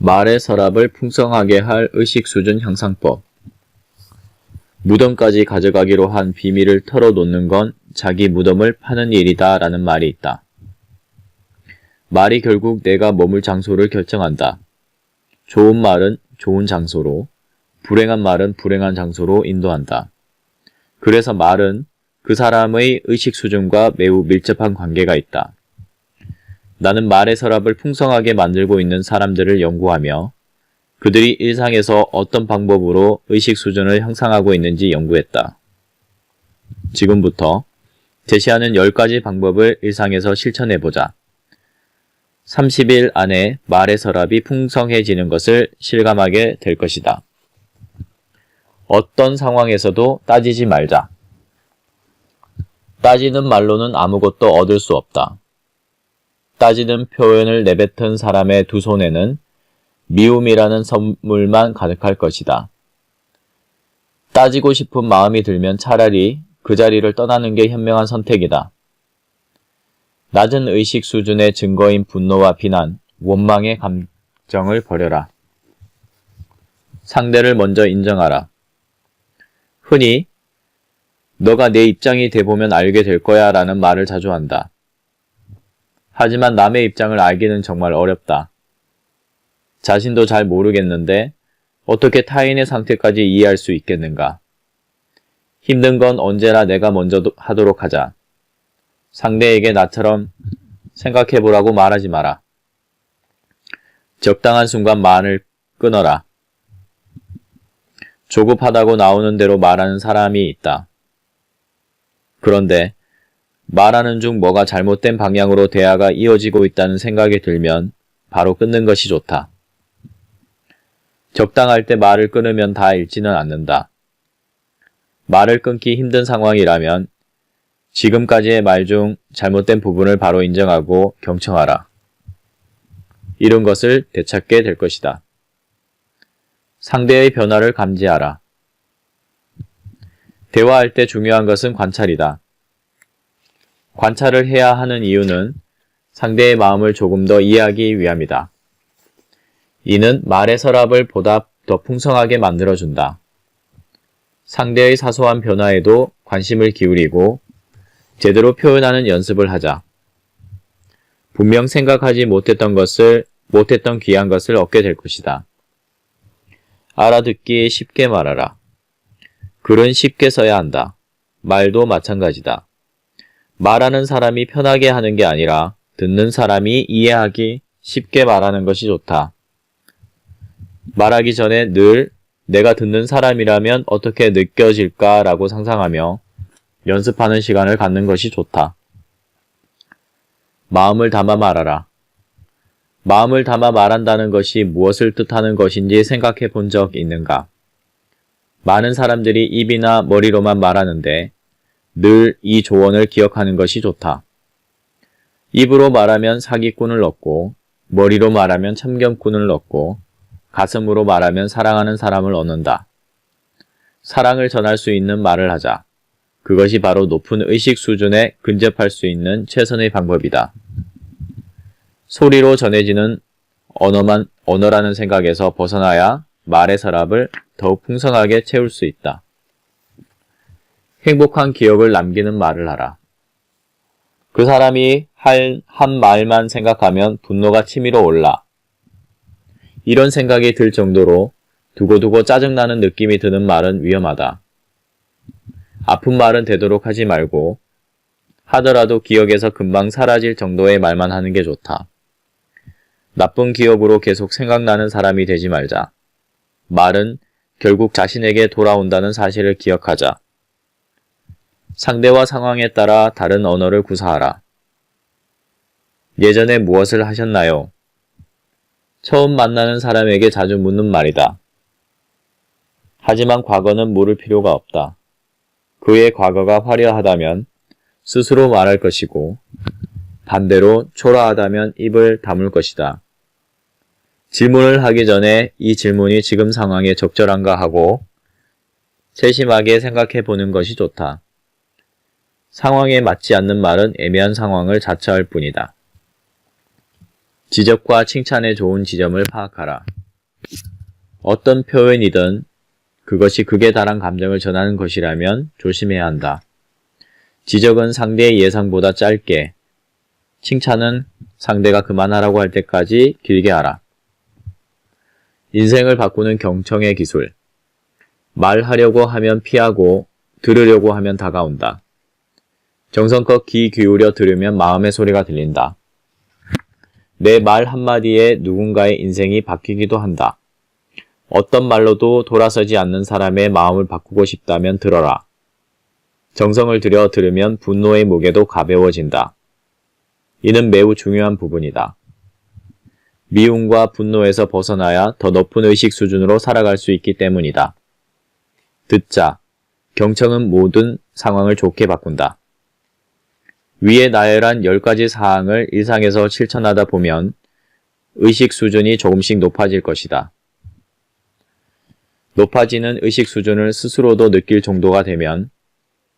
말의 서랍을 풍성하게 할 의식 수준 향상법. 무덤까지 가져가기로 한 비밀을 털어놓는 건 자기 무덤을 파는 일이다 라는 말이 있다. 말이 결국 내가 머물 장소를 결정한다. 좋은 말은 좋은 장소로, 불행한 말은 불행한 장소로 인도한다. 그래서 말은 그 사람의 의식 수준과 매우 밀접한 관계가 있다. 나는 말의 서랍을 풍성하게 만들고 있는 사람들을 연구하며 그들이 일상에서 어떤 방법으로 의식 수준을 향상하고 있는지 연구했다. 지금부터 제시하는 10가지 방법을 일상에서 실천해보자. 30일 안에 말의 서랍이 풍성해지는 것을 실감하게 될 것이다. 어떤 상황에서도 따지지 말자. 따지는 말로는 아무것도 얻을 수 없다. 따지는 표현을 내뱉은 사람의 두 손에는 미움이라는 선물만 가득할 것이다. 따지고 싶은 마음이 들면 차라리 그 자리를 떠나는 게 현명한 선택이다. 낮은 의식 수준의 증거인 분노와 비난, 원망의 감정을 버려라. 상대를 먼저 인정하라. 흔히 너가 내 입장이 돼보면 알게 될 거야 라는 말을 자주 한다. 하지만 남의 입장을 알기는 정말 어렵다. 자신도 잘 모르겠는데 어떻게 타인의 상태까지 이해할 수 있겠는가? 힘든 건 언제나 내가 먼저 하도록 하자. 상대에게 나처럼 생각해보라고 말하지 마라. 적당한 순간 말을 끊어라. 조급하다고 나오는 대로 말하는 사람이 있다. 그런데 말하는 중 뭐가 잘못된 방향으로 대화가 이어지고 있다는 생각이 들면 바로 끊는 것이 좋다. 적당할 때 말을 끊으면 다 잃지는 않는다. 말을 끊기 힘든 상황이라면 지금까지의 말 중 잘못된 부분을 바로 인정하고 경청하라. 이런 것을 되찾게 될 것이다. 상대의 변화를 감지하라. 대화할 때 중요한 것은 관찰이다. 관찰을 해야 하는 이유는 상대의 마음을 조금 더 이해하기 위함이다. 이는 말의 서랍을 보다 더 풍성하게 만들어준다. 상대의 사소한 변화에도 관심을 기울이고 제대로 표현하는 연습을 하자. 분명 생각하지 못했던 귀한 것을 얻게 될 것이다. 알아듣기 쉽게 말하라. 글은 쉽게 써야 한다. 말도 마찬가지다. 말하는 사람이 편하게 하는 게 아니라 듣는 사람이 이해하기 쉽게 말하는 것이 좋다. 말하기 전에 늘 내가 듣는 사람이라면 어떻게 느껴질까라고 상상하며 연습하는 시간을 갖는 것이 좋다. 마음을 담아 말하라. 마음을 담아 말한다는 것이 무엇을 뜻하는 것인지 생각해 본 적 있는가? 많은 사람들이 입이나 머리로만 말하는데 늘 이 조언을 기억하는 것이 좋다. 입으로 말하면 사기꾼을 얻고, 머리로 말하면 참견꾼을 얻고, 가슴으로 말하면 사랑하는 사람을 얻는다. 사랑을 전할 수 있는 말을 하자. 그것이 바로 높은 의식 수준에 근접할 수 있는 최선의 방법이다. 소리로 전해지는 언어라는 생각에서 벗어나야 말의 서랍을 더욱 풍성하게 채울 수 있다. 행복한 기억을 남기는 말을 하라. 그 사람이 한 말만 생각하면 분노가 치밀어 올라. 이런 생각이 들 정도로 두고두고 짜증나는 느낌이 드는 말은 위험하다. 아픈 말은 되도록 하지 말고 하더라도 기억에서 금방 사라질 정도의 말만 하는 게 좋다. 나쁜 기억으로 계속 생각나는 사람이 되지 말자. 말은 결국 자신에게 돌아온다는 사실을 기억하자. 상대와 상황에 따라 다른 언어를 구사하라. 예전에 무엇을 하셨나요? 처음 만나는 사람에게 자주 묻는 말이다. 하지만 과거는 물을 필요가 없다. 그의 과거가 화려하다면 스스로 말할 것이고 반대로 초라하다면 입을 다물 것이다. 질문을 하기 전에 이 질문이 지금 상황에 적절한가 하고 세심하게 생각해 보는 것이 좋다. 상황에 맞지 않는 말은 애매한 상황을 자처할 뿐이다. 지적과 칭찬에 좋은 지점을 파악하라. 어떤 표현이든 그것이 극에 달한 감정을 전하는 것이라면 조심해야 한다. 지적은 상대의 예상보다 짧게, 칭찬은 상대가 그만하라고 할 때까지 길게 하라. 인생을 바꾸는 경청의 기술. 말하려고 하면 피하고 들으려고 하면 다가온다. 정성껏 귀 기울여 들으면 마음의 소리가 들린다. 내 말 한마디에 누군가의 인생이 바뀌기도 한다. 어떤 말로도 돌아서지 않는 사람의 마음을 바꾸고 싶다면 들어라. 정성을 들여 들으면 분노의 무게도 가벼워진다. 이는 매우 중요한 부분이다. 미움과 분노에서 벗어나야 더 높은 의식 수준으로 살아갈 수 있기 때문이다. 듣자. 경청은 모든 상황을 좋게 바꾼다. 위에 나열한 10가지 사항을 일상에서 실천하다 보면 의식 수준이 조금씩 높아질 것이다. 높아지는 의식 수준을 스스로도 느낄 정도가 되면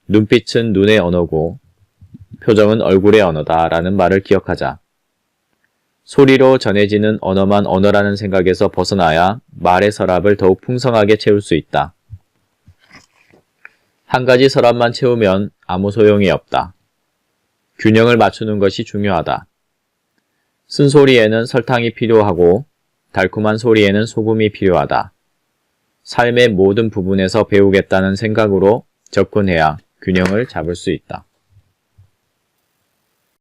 눈빛은 눈의 언어고 표정은 얼굴의 언어다 라는 말을 기억하자. 소리로 전해지는 언어만 언어라는 생각에서 벗어나야 말의 서랍을 더욱 풍성하게 채울 수 있다. 한 가지 서랍만 채우면 아무 소용이 없다. 균형을 맞추는 것이 중요하다. 쓴소리에는 설탕이 필요하고 달콤한 소리에는 소금이 필요하다. 삶의 모든 부분에서 배우겠다는 생각으로 접근해야 균형을 잡을 수 있다.